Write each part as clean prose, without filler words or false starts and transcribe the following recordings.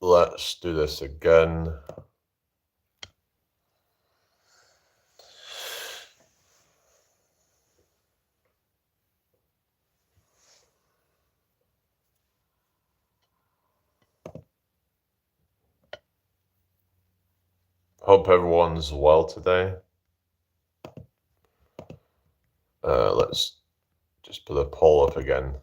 let's do this again. Hope everyone's well today. Let's just put a poll up again.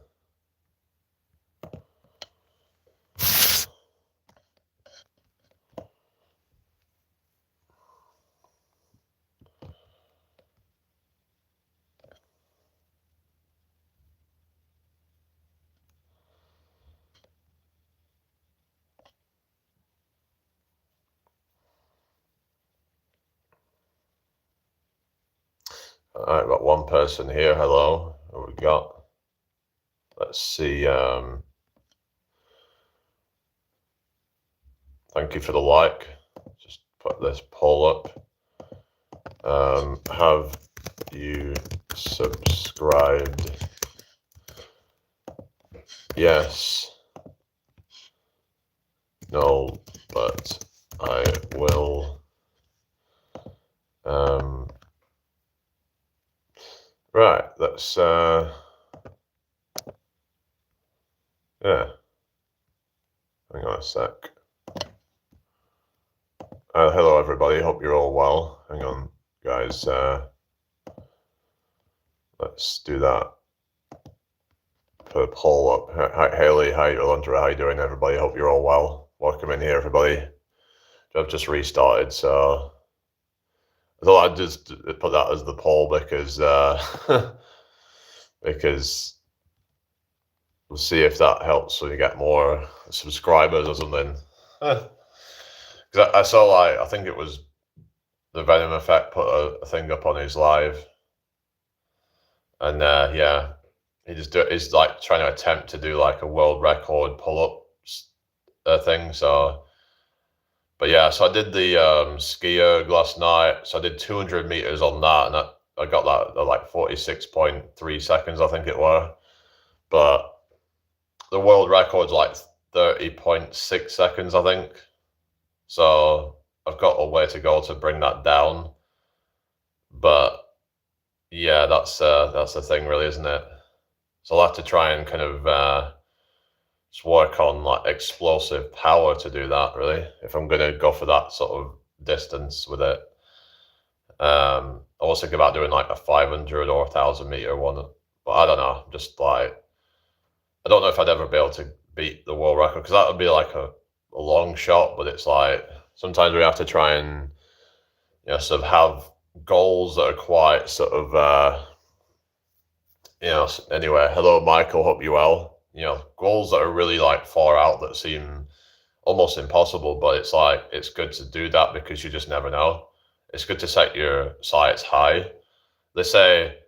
All right, got one person here. Hello. What we got? Let's see. Thank you for the like. Just put this poll up. Have you subscribed? Yes. No, but I will. Right, let's yeah. Hang on a sec. Hello everybody, hope you're all well. Hang on, guys. Let's do that. Put a poll up. Hi, Haley, hi, Alondra, how you doing, everybody? Hope you're all well. Welcome in here, everybody. I've just restarted, so I thought I'd just put that as the poll because because we'll see if that helps when you get more subscribers or something. Because I saw, like, I think it was the Venom Effect put a thing up on his live, and yeah, he's like trying to attempt to do like a world record pull-up thing. So, but yeah, so I did the ski erg last night. So I did 200 meters on that, and I got that at like 46.3 seconds, I think it were. But the world record's like 30.6 seconds, I think. So I've got a way to go to bring that down. But yeah, that's the thing, really, isn't it? So I'll have to try and kind of just work on like explosive power to do that, really, if I'm going to go for that sort of distance with it. I was thinking about doing like a 500 or 1,000 meter one, but I don't know. Just like, I don't know if I'd ever be able to beat the world record, because that would be like a long shot. But it's like sometimes we have to try and, you know, sort of have goals that are quite sort of you know. Anyway, hello Michael, hope you well. You know, goals that are really like far out that seem almost impossible, but it's like it's good to do that because you just never know. It's good to set your sights high. They say,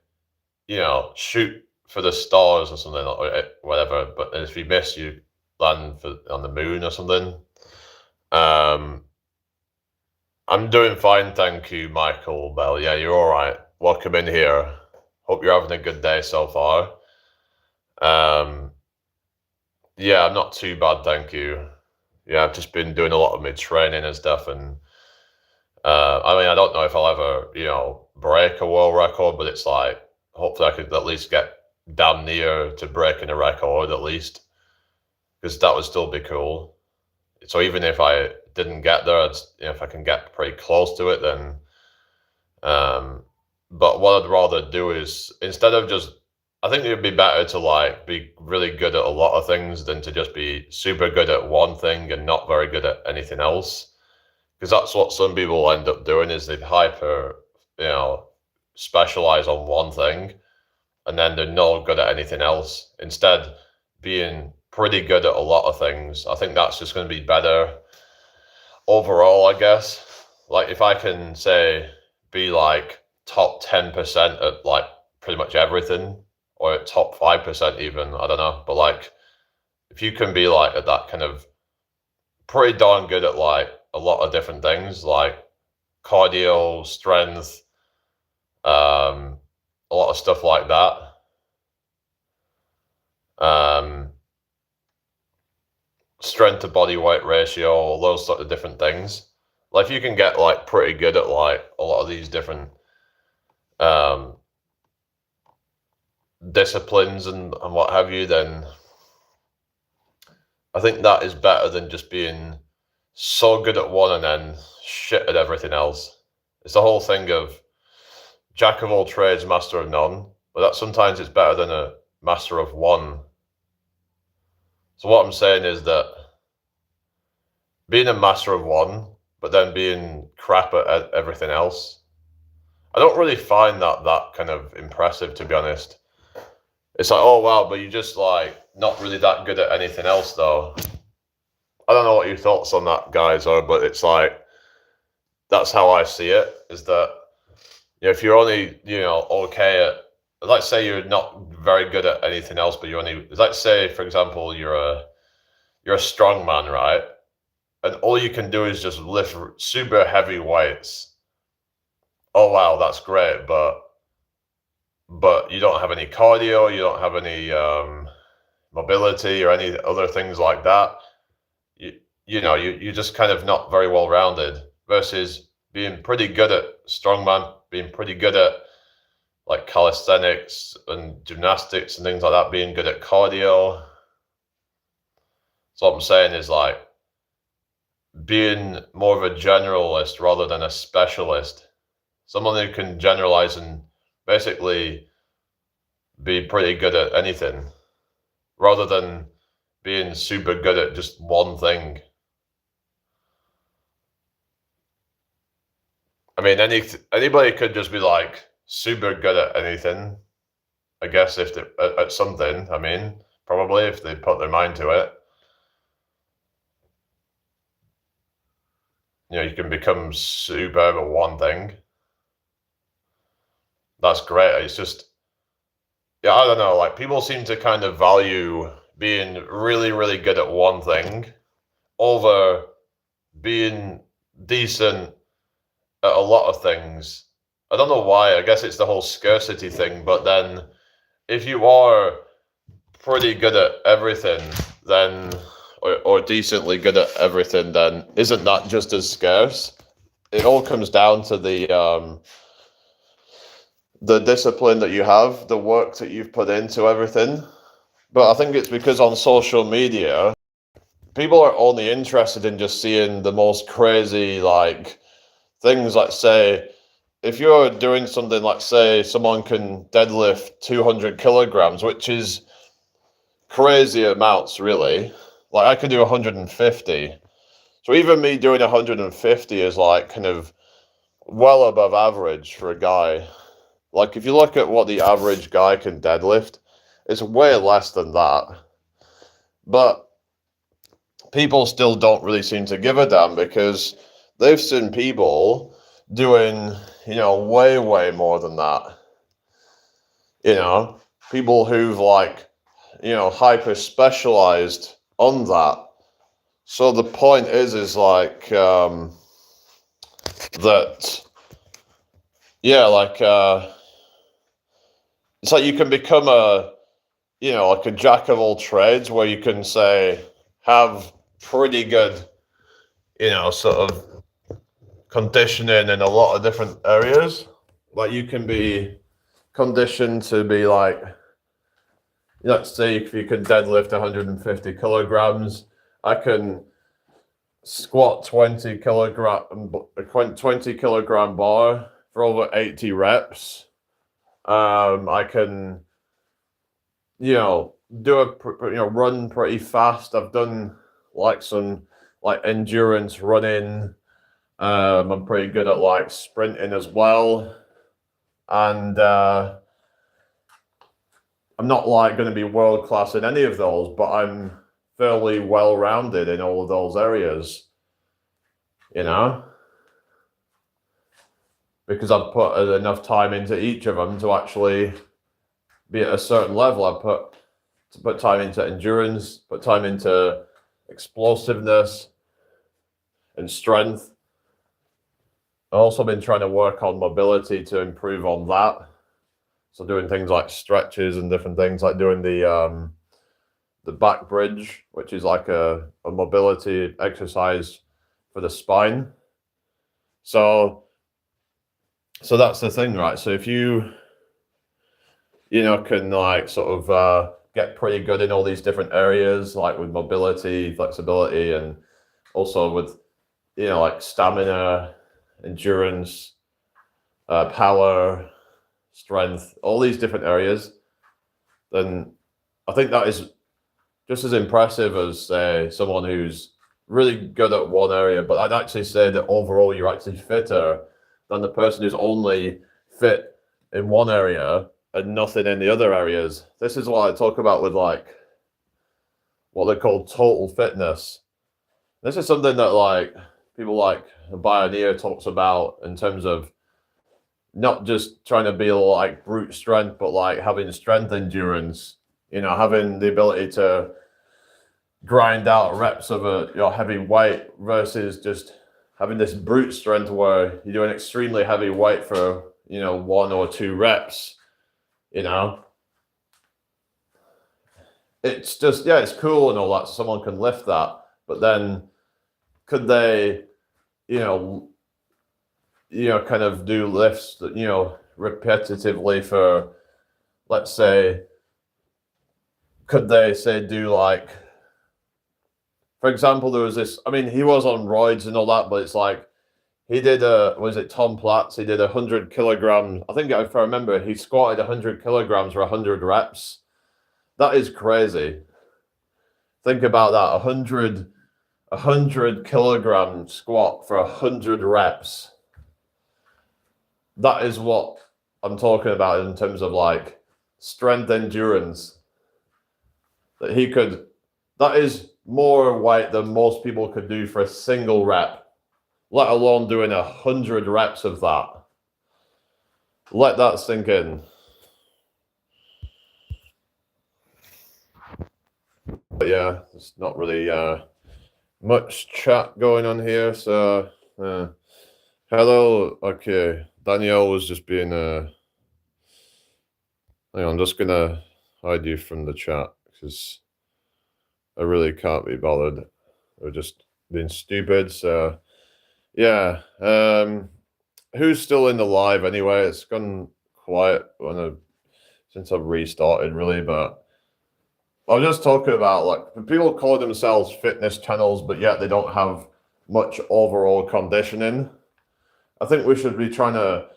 you know, shoot for the stars or something, or whatever, but if you miss, you land on the moon or something. I'm doing fine, thank you, Michael Bell. Yeah, you're all right. Welcome in here. Hope you're having a good day so far. Yeah, I'm not too bad, thank you. Yeah, I've just been doing a lot of my training and stuff, and I mean, I don't know if I'll ever, you know, break a world record, but it's like hopefully I could at least get damn near to breaking a record at least, because that would still be cool. So even if I didn't get there, you know, if I can get pretty close to it, then. But what I'd rather do is, instead of just, I think it'd be better to like be really good at a lot of things than to just be super good at one thing and not very good at anything else. Because that's what some people end up doing, is they hyper, you know, specialize on one thing, and then they're not good at anything else. Instead, being pretty good at a lot of things, I think that's just going to be better overall, I guess. Like if I can say be like top 10% at like pretty much everything, or at top 5% even, I don't know. But like if you can be like at that kind of pretty darn good at like a lot of different things, like cardio, strength, a lot of stuff like that. strength to body weight ratio, all those sort of different things. Like if you can get like pretty good at like a lot of these different disciplines and what have you, then I think that is better than just being so good at one and then shit at everything else. It's the whole thing of jack of all trades, master of none, but that sometimes it's better than a master of one. So what I'm saying is that being a master of one, but then being crap at everything else, I don't really find that kind of impressive, to be honest. It's like, oh wow, but you're just like not really that good at anything else though. I don't know what your thoughts on that, guys, are, but it's like, that's how I see it, is that, you know, if you're only, you know, okay at, let's say you're not very good at anything else, but you only, let's say, for example, you're a strong man, right? And all you can do is just lift super heavy weights. Oh wow, that's great, but you don't have any cardio, you don't have any mobility or any other things like that. You know, you're just kind of not very well rounded, versus being pretty good at strongman, being pretty good at like calisthenics and gymnastics and things like that, being good at cardio. So what I'm saying is like being more of a generalist rather than a specialist, someone who can generalize and basically be pretty good at anything, rather than being super good at just one thing. I mean, anybody could just be like super good at anything, I guess, if they at something. I mean, probably if they put their mind to it. You know, you can become superb at one thing. That's great. It's just, yeah, I don't know. Like people seem to kind of value being really, really good at one thing over being decent at a lot of things. I don't know why. I guess it's the whole scarcity thing. But then if you are pretty good at everything, then, or decently good at everything, then isn't that just as scarce? It all comes down to the discipline that you have, the work that you've put into everything. But I think it's because on social media, people are only interested in just seeing the most crazy, like, things. Like, say, if you're doing something like, say, someone can deadlift 200 kilograms, which is crazy amounts, really. Like, I could do 150. So even me doing 150 is, like, kind of well above average for a guy. Like, if you look at what the average guy can deadlift, it's way less than that. But people still don't really seem to give a damn, because they've seen people doing, you know, way, way more than that. You know, people who've, like, you know, hyper specialized on that. So the point is like, that, yeah, like, it's like you can become a, you know, like a jack of all trades, where you can say, have pretty good, you know, sort of conditioning in a lot of different areas. Like you can be conditioned to be like, let's say if you can deadlift 150 kilograms, I can squat 20 kilogram bar for over 80 reps. I can, you know, run pretty fast. I've done like some like endurance running. I'm pretty good at like sprinting as well. And I'm not like going to be world class in any of those, but I'm fairly well rounded in all of those areas, you know, because I've put enough time into each of them to actually be at a certain level. I put time into endurance, put time into explosiveness and strength. I've also been trying to work on mobility to improve on that. So doing things like stretches and different things, like doing the the back bridge, which is like a mobility exercise for the spine. So that's the thing, right? So if you can like sort of get pretty good in all these different areas, like with mobility, flexibility, and also with like stamina, endurance, power, strength, all these different areas, then I think that is just as impressive as someone who's really good at one area. But I'd actually say that overall you're actually fitter than the person who's only fit in one area and nothing in the other areas. This is what I talk about with like what they call total fitness. This is something that like people like Bioneer talks about in terms of not just trying to be like brute strength, but like having strength endurance, having the ability to grind out reps of a heavy weight versus just having this brute strength where you do an extremely heavy weight for 1 or 2 reps. It's just it's cool and all that, so someone can lift that, but then could they kind of do lifts that repetitively for, let's say, could they say do like, for example, there was this, I mean, he was on roids and all that, but it's like he did was it Tom Platz? He did 100 kilograms. I think if I remember, he squatted 100 kilograms for 100 reps. That is crazy. Think about that. 100 kilogram squat for 100 reps. That is what I'm talking about in terms of like strength endurance. That is more weight than most people could do for a single rep, let alone doing 100 reps of that. Let that sink in. But yeah, there's not really much chat going on here. So, hello. Okay, Danielle was just being hang on, I'm just gonna hide you from the chat because I really can't be bothered. We're just being stupid. So yeah, who's still in the live anyway? It's gone quiet since I've restarted, really. But I was just talking about like people call themselves fitness channels, but yet they don't have much overall conditioning. I think we should be trying to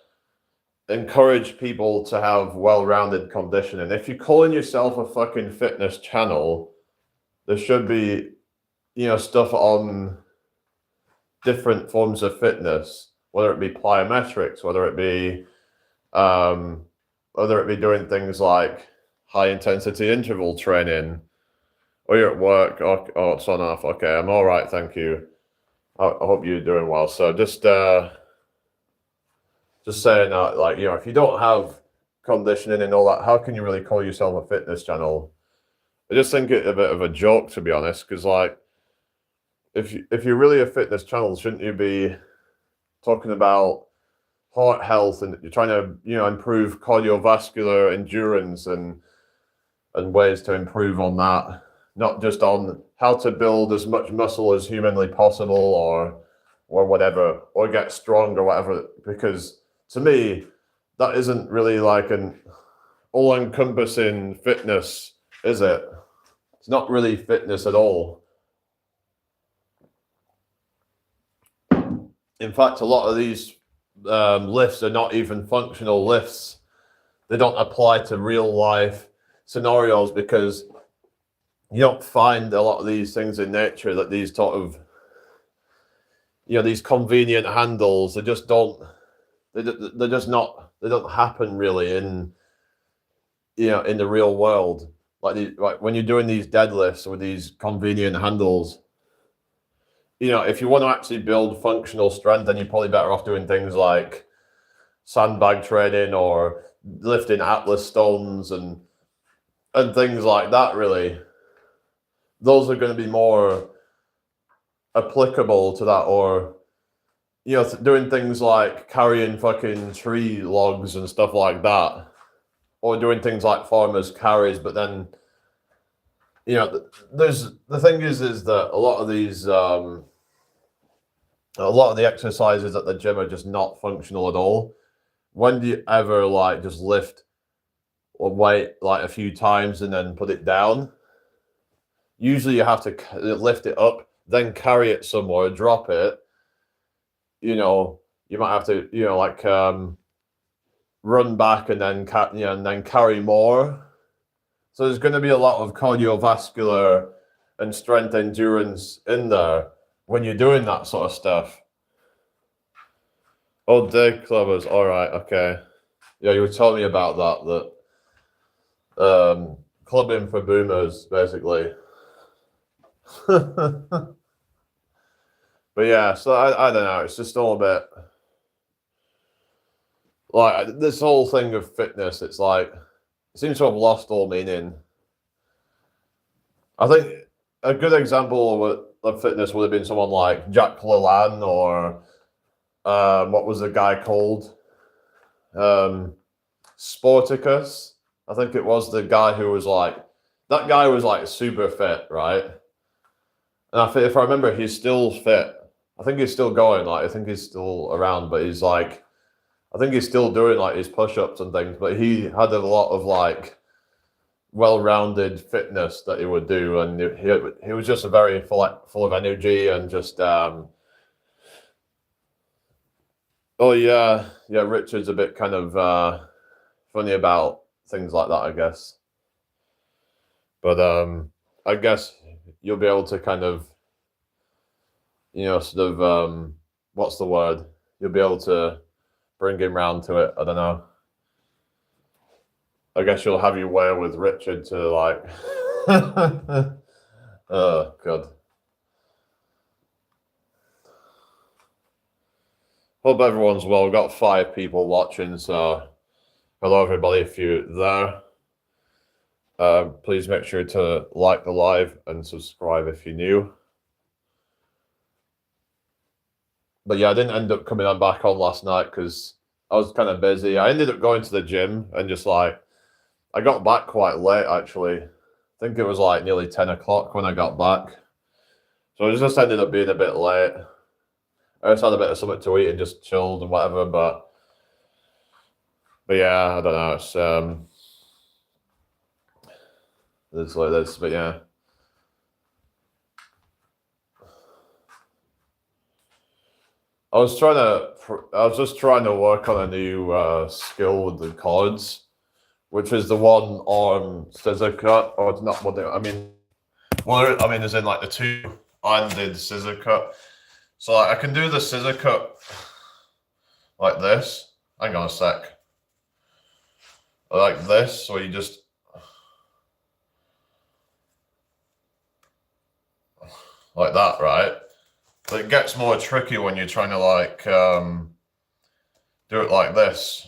encourage people to have well-rounded conditioning. If you're calling yourself a fucking fitness channel, there should be, stuff on different forms of fitness, whether it be plyometrics, whether it be doing things like high intensity interval training, or you're at work. Oh, it's on off. Okay, I'm all right, thank you. I hope you're doing well. So just saying that, like, if you don't have conditioning and all that, how can you really call yourself a fitness channel? I just think it's a bit of a joke, to be honest, because like, if you're really a fitness channel, shouldn't you be talking about heart health and you're trying to improve cardiovascular endurance and ways to improve on that, not just on how to build as much muscle as humanly possible or whatever, or get strong or whatever, because to me that isn't really like an all-encompassing fitness, is it? It's not really fitness at all. In fact, a lot of these lifts are not even functional lifts. They don't apply to real life scenarios because you don't find a lot of these things in nature, that these sort of, these convenient handles, they don't happen really in the real world. Like when you're doing these deadlifts with these convenient handles, if you want to actually build functional strength, then you're probably better off doing things like sandbag training or lifting Atlas stones and things like that. Really, those are going to be more applicable to that, or doing things like carrying fucking tree logs and stuff like that, or doing things like farmers carries, but then you know, there's the thing is that a lot of these a lot of the exercises at the gym are just not functional at all. When do you ever like just lift a weight like a few times and then put it down? Usually you have to lift it up, then carry it somewhere, drop it. You know, you might have to, like run back and then and then carry more. So there's going to be a lot of cardiovascular and strength endurance in there when you're doing that sort of stuff. Oh, day clubbers. All right. Okay. Yeah, you were telling me about that clubbing for boomers, basically. But yeah, so I don't know. It's just all a bit like this whole thing of fitness. It's like it seems to have lost all meaning. I think a good example of fitness would have been someone like Jack LaLanne or what was the guy called? Sporticus. I think it was the guy who was like that guy was like super fit, right? And I think if I remember, he's still fit. I think he's still going. Like I think he's still around, but he's like, I think he's still doing like his push-ups and things. But he had a lot of like well-rounded fitness that he would do, and he was just a very full of energy and just. Oh yeah, yeah. Richard's a bit kind of funny about things like that, I guess. But I guess you'll be able to kind of, sort of, what's the word? You'll be able to bring him round to it. I don't know. I guess you'll have your way with Richard to like. Oh God. Hope everyone's well. We've got 5 people watching, so hello everybody if you're there. Please make sure to like the live and subscribe if you're new. But yeah, I didn't end up coming on back on last night because I was kind of busy. I ended up going to the gym and just like I got back quite late actually. I think it was like nearly 10 o'clock when I got back. So it just ended up being a bit late. I just had a bit of something to eat and just chilled and whatever, but yeah, I don't know. It's like this, but yeah. I was just trying to work on a new skill with the cards, which is the one arm scissor cut, or it's not what I mean. Well, I mean, as in like the 2-handed scissor cut. So like, I can do the scissor cut like this. Hang on a sec. Like this, so you just like that, right? But it gets more tricky when you're trying to like do it like this.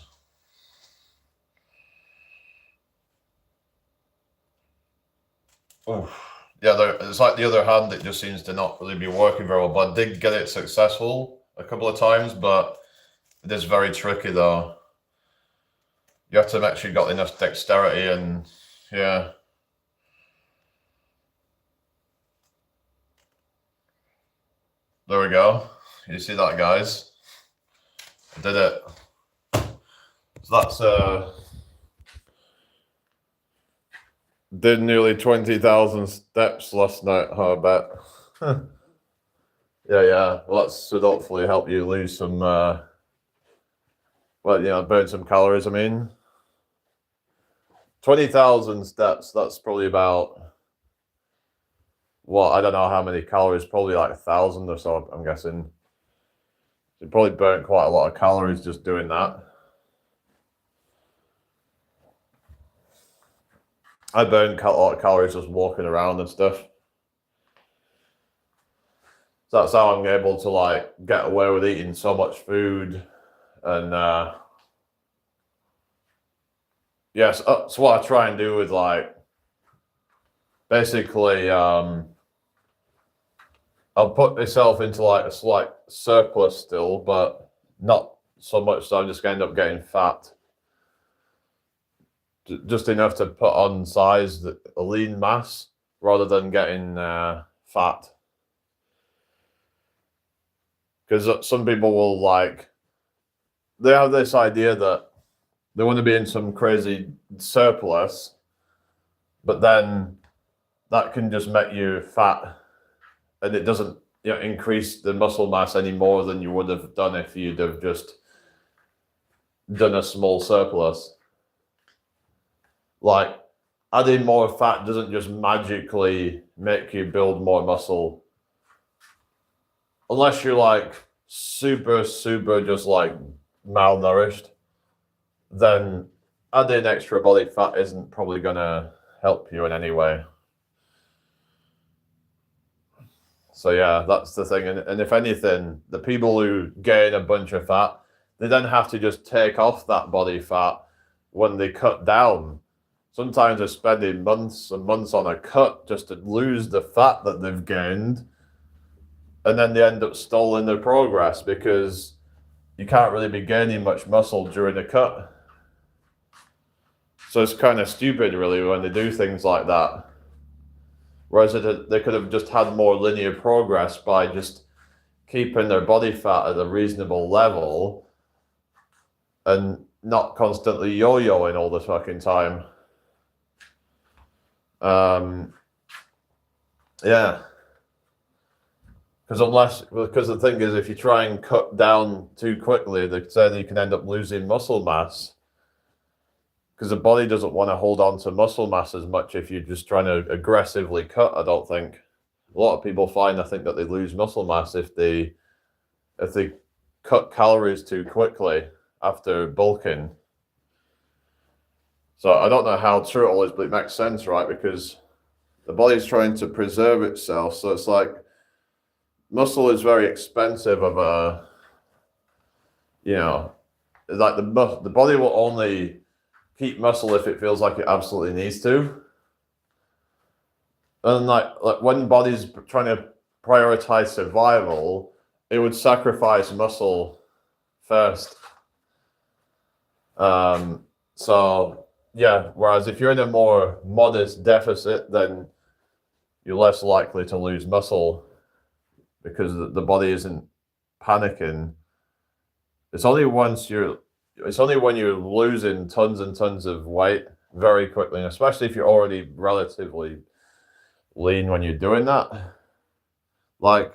Oof. Yeah, it's like the other hand that just seems to not really be working very well. But I did get it successful a couple of times, but it is very tricky though. You have to make sure you got enough dexterity and yeah. There we go. You see that, guys? I did it. So that's did nearly 20,000 steps last night, I bet. Yeah. Well, that should hopefully help you lose some, burn some calories. I mean, 20,000 steps. That's probably about I don't know how many calories. Probably like 1,000 or so. I'm guessing. You probably burn quite a lot of calories just doing that. I burn a lot of calories just walking around and stuff. So that's how I'm able to like get away with eating so much food, and yes, that's what I try and do with like basically I'll put myself into like a slight surplus still, but not so much so I'm just going to end up getting fat. Just enough to put on size, a lean mass, rather than getting fat. Because some people will they have this idea that they want to be in some crazy surplus, but then that can just make you fat, and it doesn't increase the muscle mass any more than you would have done if you'd have just done a small surplus. Like, adding more fat doesn't just magically make you build more muscle. Unless you're super just malnourished, then adding extra body fat isn't probably gonna help you in any way. So yeah, that's the thing. And if anything, the people who gain a bunch of fat, they then have to just take off that body fat when they cut down. Sometimes they're spending months and months on a cut just to lose the fat that they've gained. And then they end up stalling their progress because you can't really be gaining much muscle during a cut. So it's kind of stupid, really, when they do things like that. Whereas they could have just had more linear progress by just keeping their body fat at a reasonable level and not constantly yo-yoing all the fucking time. Yeah. Because the thing is, if you try and cut down too quickly, they say that you can end up losing muscle mass. Because the body doesn't want to hold on to muscle mass as much if you're just trying to aggressively cut, I don't think. A lot of people I think that they lose muscle mass if they cut calories too quickly after bulking. So I don't know how true it is, but it makes sense, right? Because the body's trying to preserve itself. So it's like muscle is very expensive of the body will only keep muscle if it feels like it absolutely needs to. And like when body's trying to prioritize survival, it would sacrifice muscle first. So yeah, whereas if you're in a more modest deficit, then you're less likely to lose muscle because the body isn't panicking. It's only when you're losing tons and tons of weight very quickly, and especially if you're already relatively lean when you're doing that. Like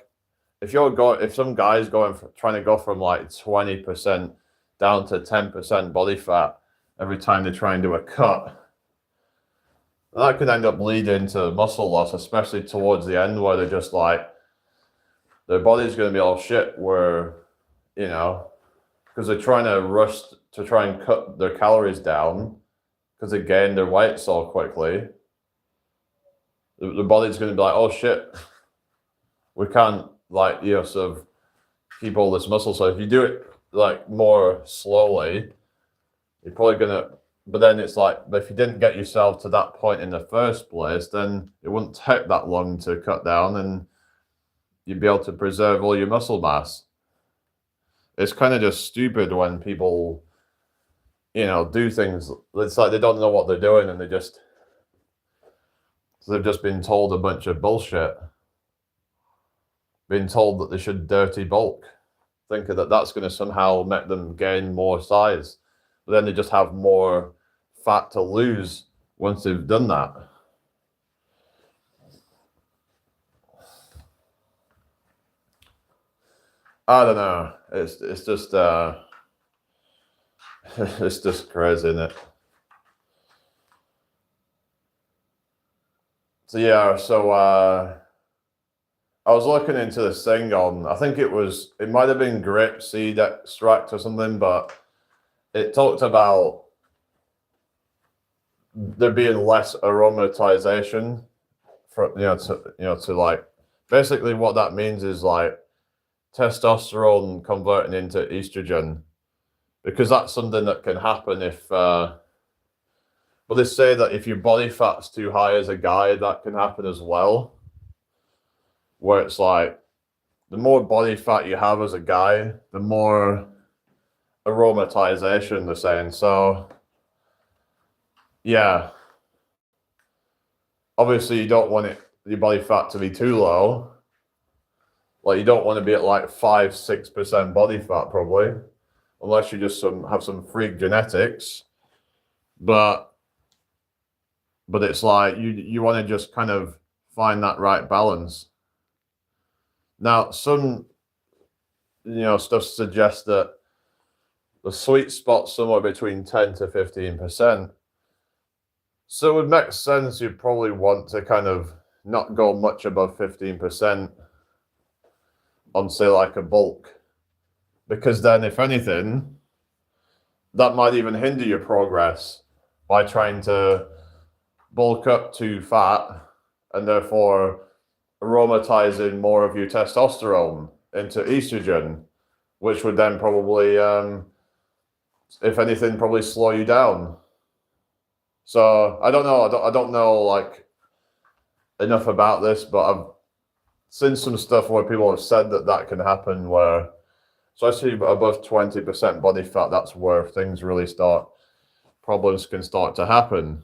if some guy's trying to go from 20% down to 10% body fat every time they try and do a cut, that could end up leading to muscle loss, especially towards the end where they're just their body's going to be all shit where, because they're trying to rush to try and cut their calories down because they gained their weight so quickly. The body's going to be oh shit, we can't sort of keep all this muscle. So if you do it more slowly, you're probably going to, but then it's but if you didn't get yourself to that point in the first place, then it wouldn't take that long to cut down and you'd be able to preserve all your muscle mass. It's kind of just stupid when people, do things. It's they don't know what they're doing and they've just been told a bunch of bullshit. Being told that they should dirty bulk, thinking that that's going to somehow make them gain more size. But then they just have more fat to lose once they've done that. I don't know. It's just it's just crazy, isn't it? So yeah, I was looking into this thing on, I think it might have been grapeseed extract or something, but it talked about there being less aromatization to basically what that means is testosterone converting into estrogen, because that's something that can happen if they say that if your body fat's too high as a guy, that can happen as well, where it's the more body fat you have as a guy, the more aromatization they're saying. So yeah, obviously you don't want your body fat to be too low. Like you don't want to be at like 5-6% body fat probably, unless you just have some freak genetics. But it's like you want to just kind of find that right balance. Now, some stuff suggests that the sweet spot's somewhere between 10 to 15%. So it would make sense you'd probably want to kind of not go much above 15% on, say, like a bulk. Because then, if anything, that might even hinder your progress by trying to bulk up too fat and therefore aromatizing more of your testosterone into estrogen, which would then probably, if anything, probably slow you down. So I don't know. I don't know like enough about this, but I've seen some stuff where people have said that can happen, where, especially above 20% body fat, that's where things really problems can start to happen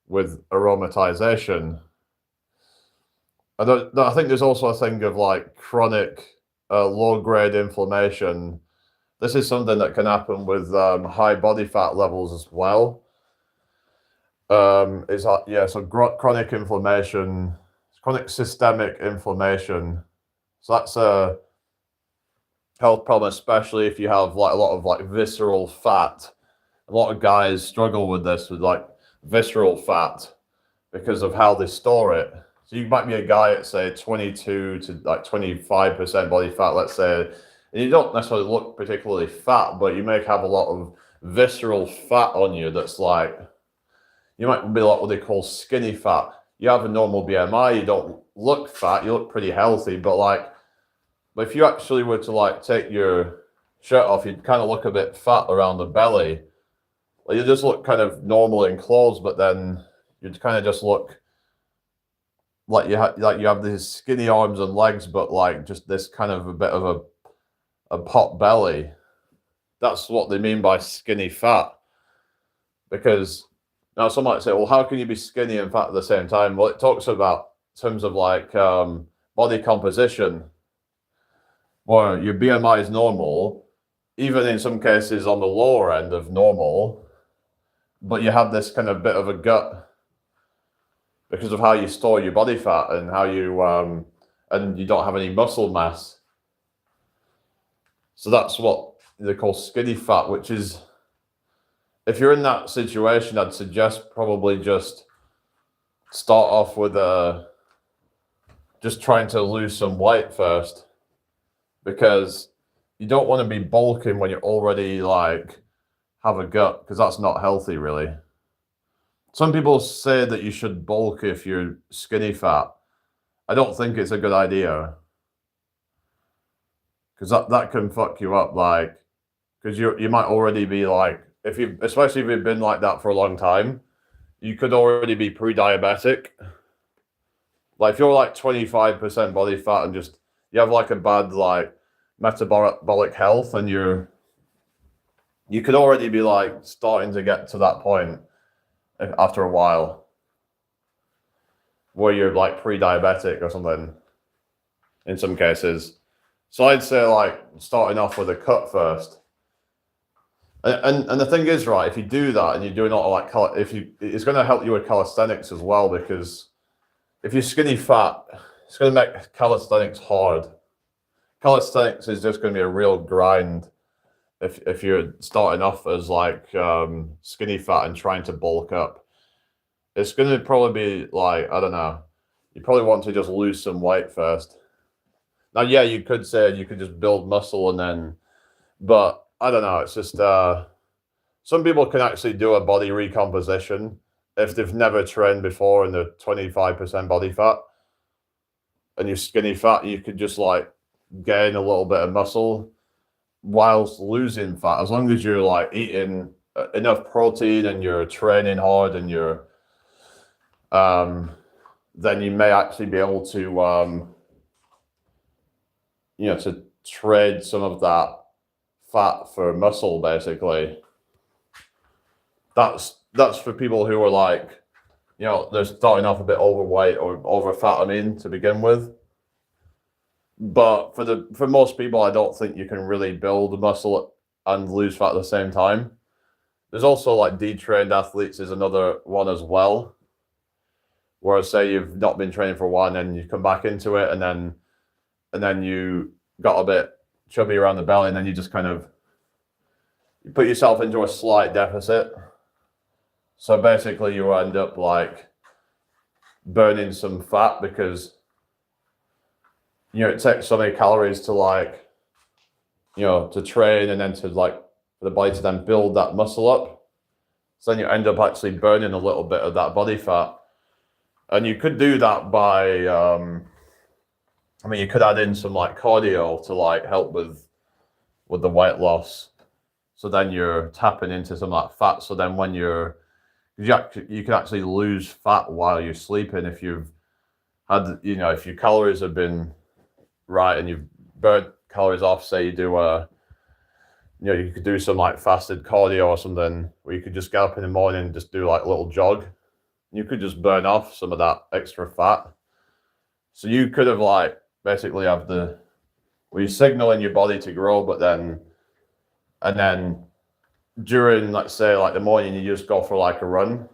with aromatization. I think there's also a thing of like chronic low-grade inflammation. This is something that can happen with high body fat levels as well. So chronic inflammation, chronic systemic inflammation. So that's a health problem, especially if you have like a lot of like visceral fat. A lot of guys struggle with this, with like visceral fat, because of how they store it. So you might be a guy at say 22 to like 25% body fat, let's say, and you don't necessarily look particularly fat, but you may have a lot of visceral fat on you that's like, you might be like what they call skinny fat. You have a normal BMI, you don't look fat, you look pretty healthy, but if you actually were to like take your shirt off, you'd kind of look a bit fat around the belly. Like you just look kind of normal in clothes, but then you'd kind of just look like you have these skinny arms and legs, but like just this kind of a bit of a pot belly. That's what they mean by skinny fat. Because now some might say, well, how can you be skinny and fat at the same time? Well, it talks about terms of like body composition, where your BMI is normal, even in some cases on the lower end of normal, but you have this kind of bit of a gut because of how you store your body fat and how and you don't have any muscle mass. So that's what they call skinny fat, which is, if you're in that situation, I'd suggest probably just start off with just trying to lose some weight first, because you don't want to be bulking when you're already like have a gut, because that's not healthy really. Some people say that you should bulk if you're skinny fat. I don't think it's a good idea, because that can fuck you up, like, because you might already be like, especially if you've been like that for a long time, you could already be pre-diabetic. Like if you're like 25% body fat and just you have like a bad like metabolic health, and you could already be like starting to get to that point after a while where you're like pre-diabetic or something in some cases. So I'd say like starting off with a cut first. And the thing is, right, if you do that and you're doing all like, it's going to help you with calisthenics as well, because if you're skinny fat, it's going to make calisthenics hard. Calisthenics is just going to be a real grind if you're starting off as like skinny fat and trying to bulk up. It's going to probably be like, I don't know, you probably want to just lose some weight first. Now, yeah, you could say you could just build muscle and then, but I don't know. It's just some people can actually do a body recomposition if they've never trained before and they're 25% body fat and you're skinny fat. You could just like gain a little bit of muscle whilst losing fat, as long as you're like eating enough protein and you're training hard and you're then you may actually be able to to trade some of that fat for muscle, basically. That's for people who are like you know, they're starting off a bit overweight or over fat, I mean, to begin with. But for most people, I don't think you can really build muscle and lose fat at the same time. There's also like detrained athletes is another one as well. Where say you've not been training for a while and then you come back into it and then you got a bit chubby around the belly and then you just kind of you put yourself into a slight deficit. So basically you end up like burning some fat because you know it takes so many calories to like you know to train and then to like for the body to then build that muscle up. So then you end up actually burning a little bit of that body fat. And you could do that by I mean you could add in some like cardio to like help with the weight loss. So then you're tapping into some of that fat. So then when you can actually lose fat while you're sleeping if you've had, you know, if your calories have been right and you've burnt calories off, say you do you know, you could do some like fasted cardio or something where you could just get up in the morning and just do like a little jog. You could just burn off some of that extra fat. So you could have like basically have where you're signaling your body to grow, but then during, let's say, like the morning, you just go for like a run,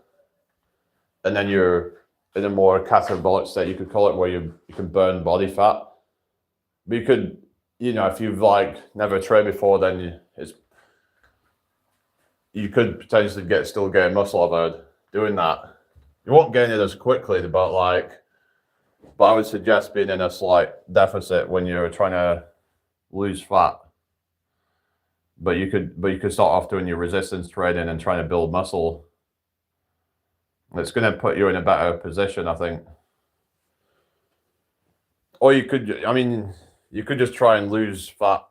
and then you're in a more catabolic state, you could call it, where you can burn body fat. But you could, you know, if you've like never trained before, then you could potentially still gain muscle about doing that. You won't gain it as quickly, but I would suggest being in a slight deficit when you're trying to lose fat. But you could start off doing your resistance training and trying to build muscle. It's going to put you in a better position, I think. Or you could just try and lose fat,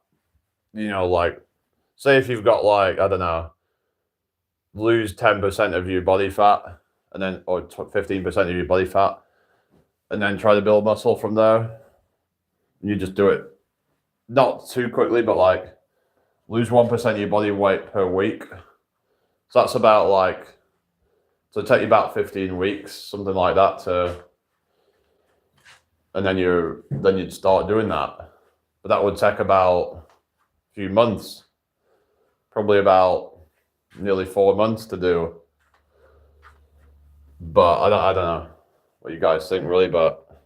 you know, like, say if you've got like, I don't know, lose 10% of your body fat, and then, or 15% of your body fat, and then try to build muscle from there. You just do it not too quickly, but like lose 1% of your body weight per week. So that's about like, so it'll take you about 15 weeks, something like that and then you'd start doing that. But that would take about a few months, probably about nearly 4 months to do. But I don't know what you guys think really, but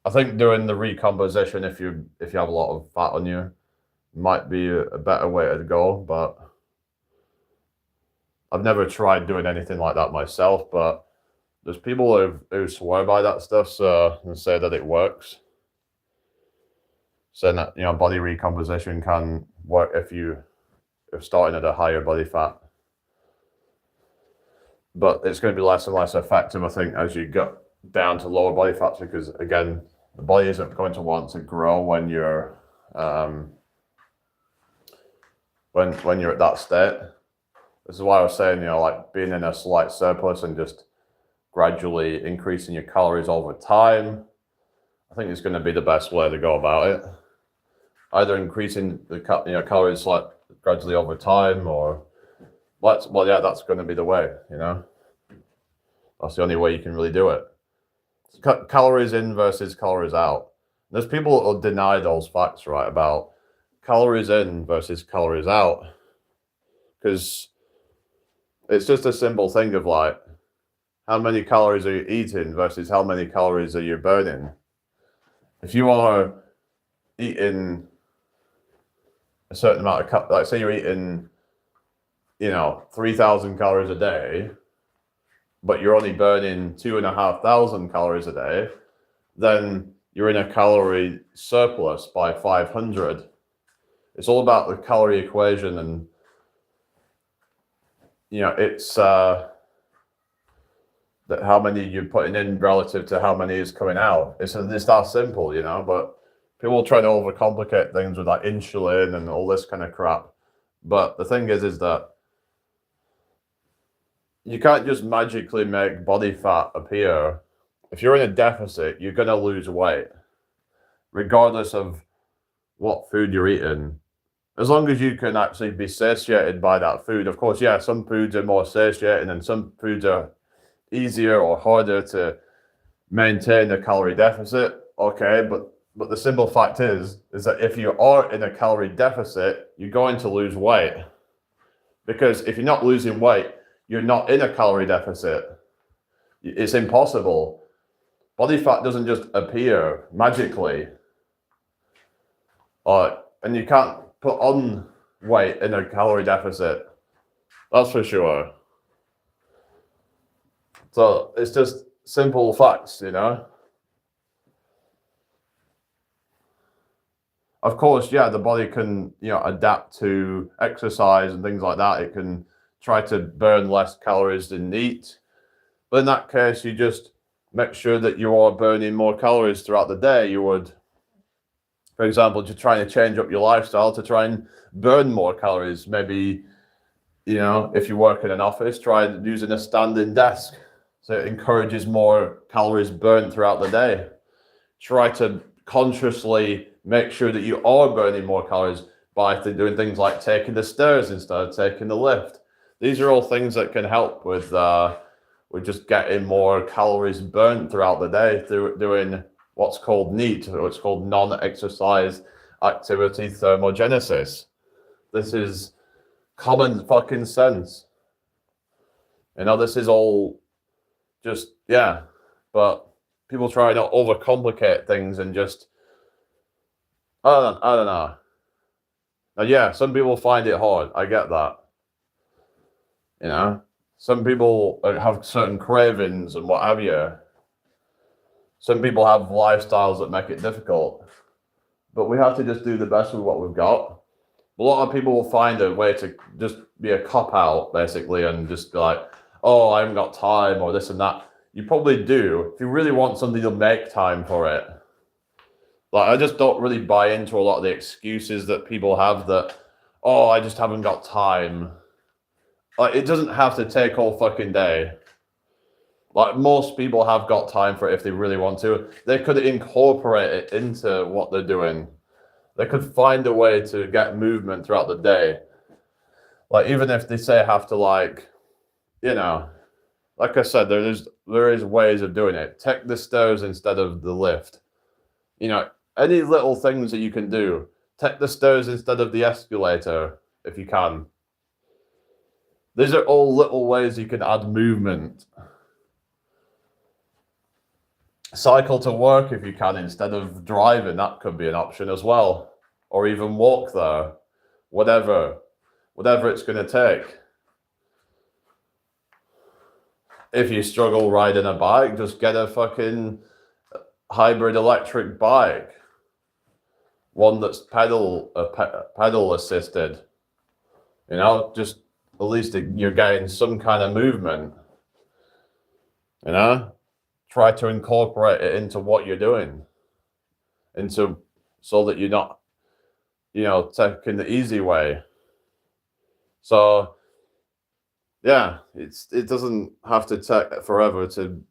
I think doing the recomposition if you have a lot of fat on you might be a better way to go. But I've never tried doing anything like that myself, but there's people who swear by that stuff and say that it works. Saying that, you know, body recomposition can work if starting at a higher body fat. But it's going to be less and less effective, I think, as you get down to lower body fats, because again, the body isn't going to want to grow when you're when you're at that state. This is why I was saying, you know, like being in a slight surplus and just gradually increasing your calories over time, I think it's going to be the best way to go about it. Either increasing the calories like gradually over time, or that's going to be the way. You know, that's the only way you can really do it. Calories in versus calories out. There's people that will deny those facts, right, about calories in versus calories out, because it's just a simple thing of like, how many calories are you eating versus how many calories are you burning? If you are eating a certain amount of, like say you're eating, you know, 3,000 calories a day, but you're only burning 2,500 calories a day, then you're in a calorie surplus by 500. It's all about the calorie equation, and you know, it's that how many you're putting in relative to how many is coming out. It's that simple, you know. But people try to overcomplicate things with like insulin and all this kind of crap. But the thing is that you can't just magically make body fat appear. If you're in a deficit, you're going to lose weight, regardless of what food you're eating. As long as you can actually be satiated by that food. Of course, yeah, some foods are more satiating and some foods are easier or harder to maintain a calorie deficit. Okay, but the simple fact is that if you are in a calorie deficit, you're going to lose weight. Because if you're not losing weight, you're not in a calorie deficit. It's impossible. Body fat doesn't just appear magically. And you can't put on weight in a calorie deficit. That's for sure. So it's just simple facts, you know? Of course, yeah, the body can, adapt to exercise and things like that. It can try to burn less calories than eat. But in that case, you just make sure that you are burning more calories throughout the day. You would, for example, just trying to change up your lifestyle to try and burn more calories. Maybe, if you work in an office, try using a standing desk. So it encourages more calories burned throughout the day. Try to consciously make sure that you are burning more calories by doing things like taking the stairs instead of taking the lift. These are all things that can help with just getting more calories burnt throughout the day through doing what's called NEAT, or it's called non-exercise activity thermogenesis. This is common fucking sense. This is all just, yeah, but people try to overcomplicate things and just, I don't know. Now, yeah, some people find it hard. I get that. Some people have certain cravings and what have you. Some people have lifestyles that make it difficult. But we have to just do the best with what we've got. A lot of people will find a way to just be a cop-out, basically, and just be like, oh, I haven't got time, or this and that. You probably do. If you really want something, you'll make time for it. Like, I just don't really buy into a lot of the excuses that people have that, oh, I just haven't got time. Like, it doesn't have to take all fucking day. Like, most people have got time for it if they really want to. They could incorporate it into what they're doing. They could find a way to get movement throughout the day. Like, even if they say have to, like I said, there is ways of doing it. Take the stairs instead of the lift. Any little things that you can do. Take the stairs instead of the escalator, if you can. These are all little ways you can add movement. Cycle to work if you can instead of driving. That could be an option as well. Or even walk there. Whatever it's going to take. If you struggle riding a bike, just get a fucking hybrid electric bike. One that's pedal assisted. Just at least you're getting some kind of movement. Try to incorporate it into what you're doing. So that you're not, taking the easy way. So, yeah, it doesn't have to take forever to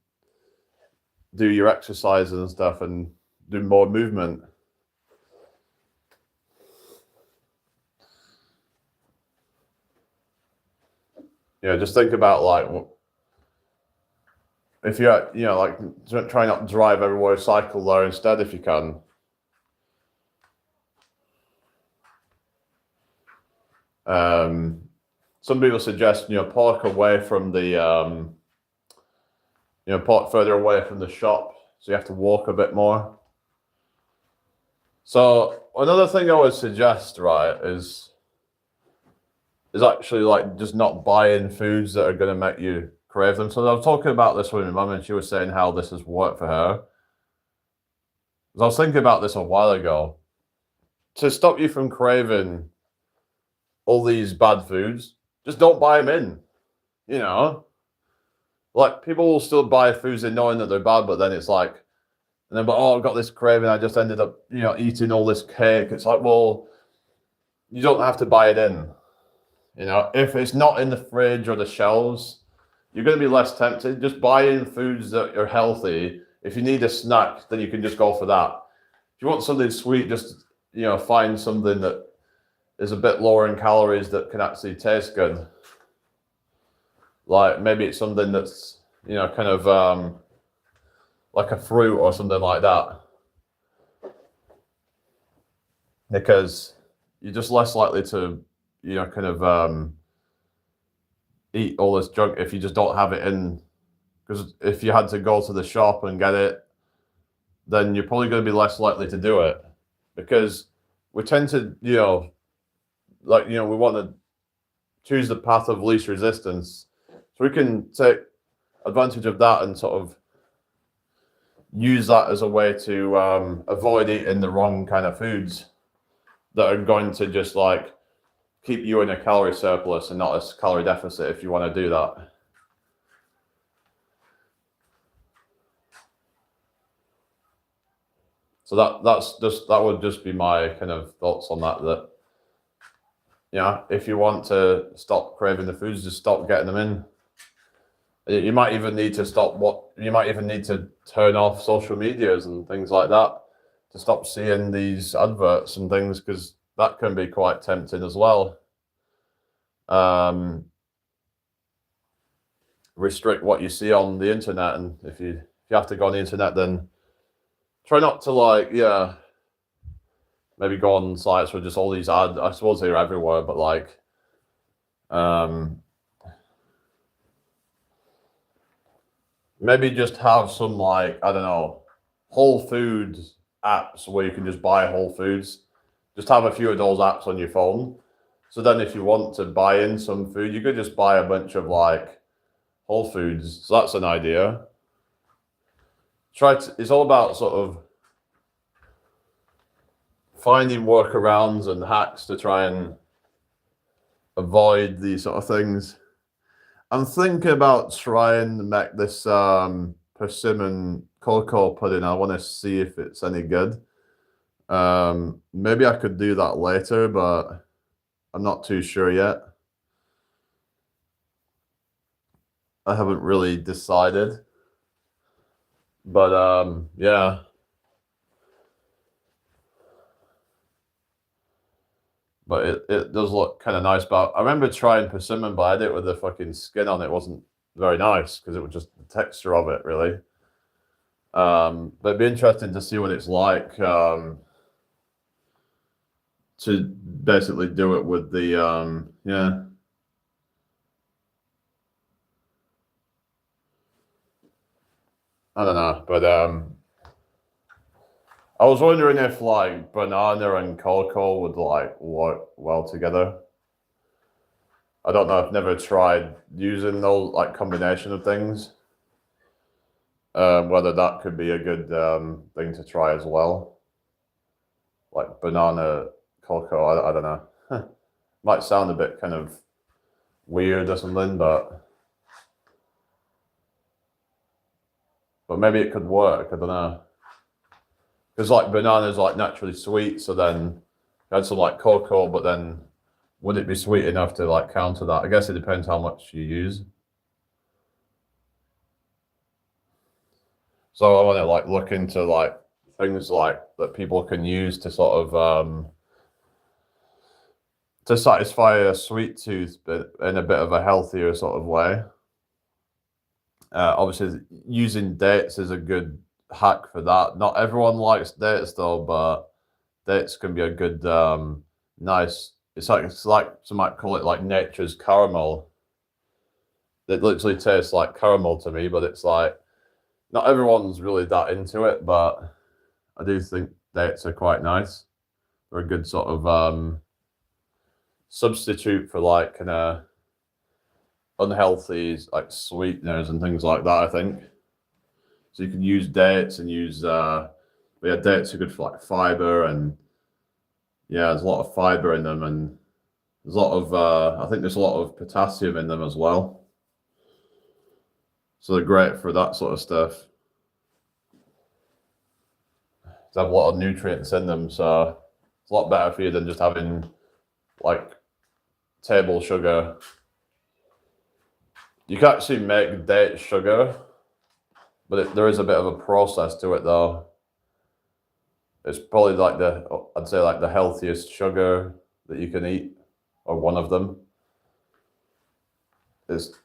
do your exercises and stuff and do more movement. Just think about, like, if you're, like, try not to drive everywhere, cycle there instead if you can. Some people suggest, park away from the, park further away from the shop, so you have to walk a bit more. So another thing I would suggest, right, is actually, like, just not buying foods that are going to make you crave them. So I was talking about this with my mum, and she was saying how this has worked for her. I was thinking about this a while ago. To stop you from craving all these bad foods, just don't buy them in. Like, people will still buy foods in knowing that they're bad, but then it's like, and then, but I've got this craving, I just ended up, eating all this cake. It's like, well, you don't have to buy it in. If it's not in the fridge or the shelves, you're going to be less tempted. Just buy in foods that are healthy. If you need a snack, then you can just go for that. If you want something sweet, just, find something that is a bit lower in calories that can actually taste good. Like, maybe it's something that's, you know, kind of like a fruit or something like that, because you're just less likely to, you know, kind of eat all this junk if you just don't have it in. Because if you had to go to the shop and get it, then you're probably going to be less likely to do it, because we tend to, you know, like, you know, we want to choose the path of least resistance. So we can take advantage of that and sort of use that as a way to avoid eating the wrong kind of foods that are going to just like keep you in a calorie surplus and not a calorie deficit if you want to do that. So that would just be my kind of thoughts on that. That, you know, if you want to stop craving the foods, just stop getting them in. You might even need to you might even need to turn off social medias and things like that to stop seeing these adverts and things, because that can be quite tempting as well. Restrict what you see on the internet, and if you have to go on the internet, then try not to, like, yeah, maybe go on sites with just all these ads. I suppose they're everywhere, but like, maybe just have some, like, I don't know, Whole Foods apps where you can just buy Whole Foods. Just have a few of those apps on your phone. So then if you want to buy in some food, you could just buy a bunch of like Whole Foods. So that's an idea. It's all about sort of finding workarounds and hacks to try and avoid these sort of things. I'm thinking about trying to make this persimmon cocoa pudding. I want to see if it's any good. Maybe I could do that later, but I'm not too sure yet. I haven't really decided. But yeah. But it does look kind of nice. But I remember trying persimmon, but I did it with the fucking skin on it. It wasn't very nice because it was just the texture of it, really. But it'd be interesting to see what it's like to basically do it with the yeah. I don't know, but I was wondering if like banana and cocoa would like work well together. I don't know. I've never tried using those like combination of things. Whether that could be a good thing to try as well, like banana cocoa. I don't know. Might sound a bit kind of weird or something, but maybe it could work. I don't know. Because like banana is like naturally sweet, so then you had some like cocoa, but then would it be sweet enough to like counter that? I guess it depends how much you use. So I want to like look into like things like that people can use to sort of to satisfy a sweet tooth, but in a bit of a healthier sort of way. Obviously, using dates is a good hack for that. Not everyone likes dates though, but dates can be a good, nice. It's like some might call it like nature's caramel. It literally tastes like caramel to me, but it's like not everyone's really that into it. But I do think dates are quite nice. They're a good sort of substitute for like kind of unhealthy like sweeteners and things like that, I think. So you can use dates and use but yeah, dates are good for like fiber, and yeah, there's a lot of fiber in them, and there's a lot of I think there's a lot of potassium in them as well. So they're great for that sort of stuff. They have a lot of nutrients in them, so it's a lot better for you than just having like table sugar. You can actually make date sugar, but there is a bit of a process to it though. It's probably like I'd say like the healthiest sugar that you can eat, or one of them. Is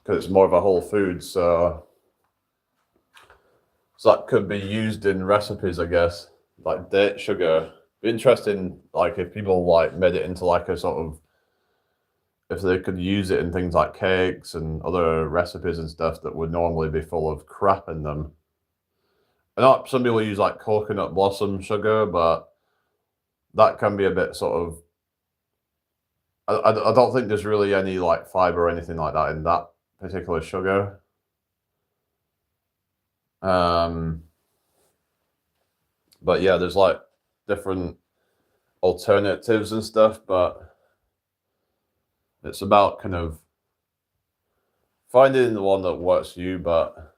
because it's more of a whole food, so So that could be used in recipes, I guess, like date sugar. Be interesting, like if people like made it into like a sort of, if they could use it in things like cakes and other recipes and stuff that would normally be full of crap in them. I know some people use like coconut blossom sugar, but that can be a bit sort of. I don't think there's really any like fiber or anything like that in that particular sugar. But yeah, there's like different alternatives and stuff, but it's about kind of finding the one that works for you. But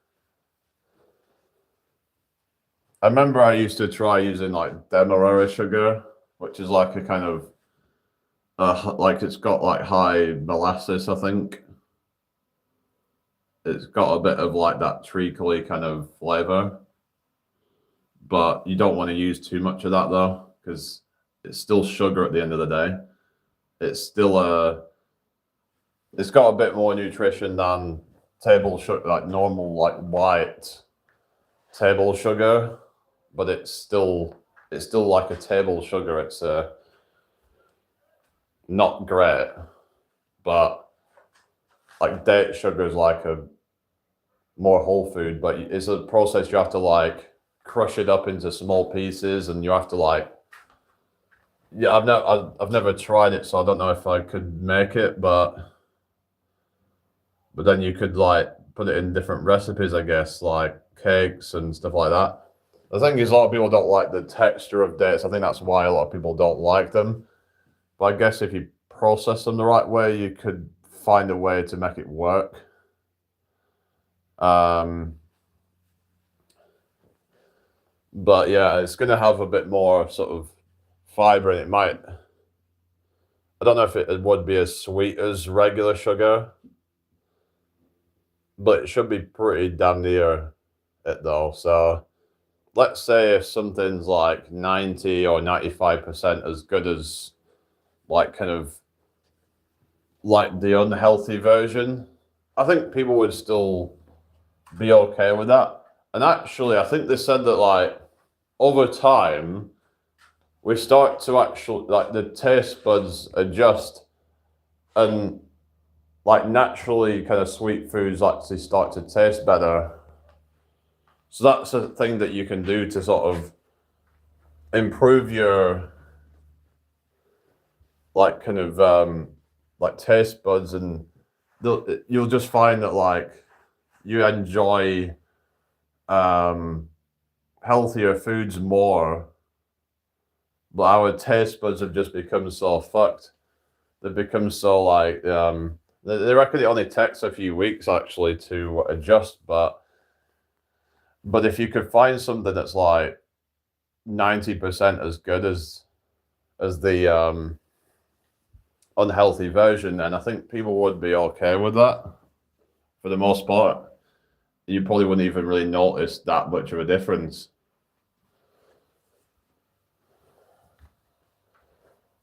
I remember I used to try using like demerara sugar, which is like a kind of like it's got like high molasses, I think. It's got a bit of like that treacly kind of flavor, but you don't want to use too much of that though, because it's still sugar at the end of the day. It's still it's got a bit more nutrition than table sugar, like normal, like white table sugar, but it's still like a table sugar. It's not great, but like date sugar is like a more whole food, but it's a process you have to like crush it up into small pieces, and you have to like, yeah, I've never tried it, so I don't know if I could make it, but then you could like put it in different recipes, I guess, like cakes and stuff like that. The thing is, a lot of people don't like the texture of dates. I think that's why a lot of people don't like them. But I guess if you process them the right way, you could find a way to make it work. But yeah, it's going to have a bit more sort of fiber, and it might. I don't know if it would be as sweet as regular sugar, but it should be pretty damn near it though. So let's say if something's like 90 or 95% as good as like kind of like the unhealthy version, I think people would still be okay with that. And actually, I think they said that like over time, we start to actually like the taste buds adjust, and like naturally kind of sweet foods actually start to taste better. So that's a thing that you can do to sort of improve your like kind of like taste buds, and you'll just find that like you enjoy healthier foods more, but our taste buds have just become so fucked. They've become so like they reckon it only takes a few weeks actually to adjust, but if you could find something that's like 90% as good as the unhealthy version, then I think people would be okay with that for the most part. You probably wouldn't even really notice that much of a difference.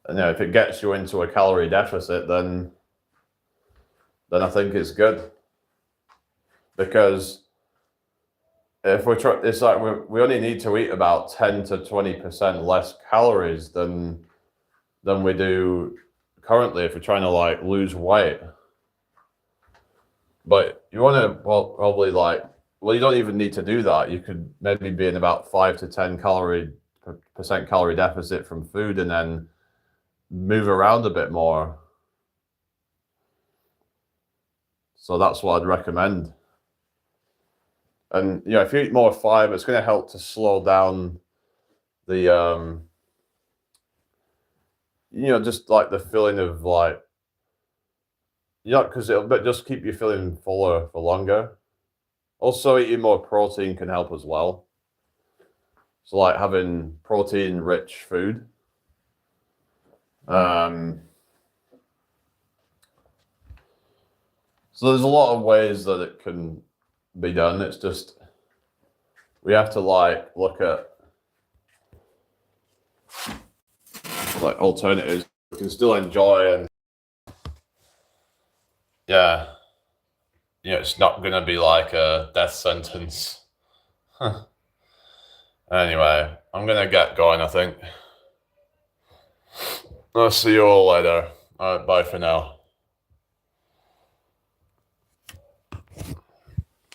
And you know, if it gets you into a calorie deficit, then I think it's good, because if it's like we only need to eat about 10 to 20% less calories than we do currently if we're trying to like lose weight. But you want to probably like, well, you don't even need to do that. You could maybe be in about 5 to 10 percent calorie deficit from food, and then move around a bit more. So that's what I'd recommend. And you know, if you eat more fiber, it's going to help to slow down the you know, just like the feeling of like, you know, because it'll just keep you feeling fuller for longer. Also, eating more protein can help as well. So like having protein-rich food. So there's a lot of ways that it can be done. It's just we have to like look at like alternatives we can still enjoy, and yeah, you know, it's not gonna be like a death sentence. Anyway, I'm gonna get going, I think. I'll see you all later. Alright, bye for now.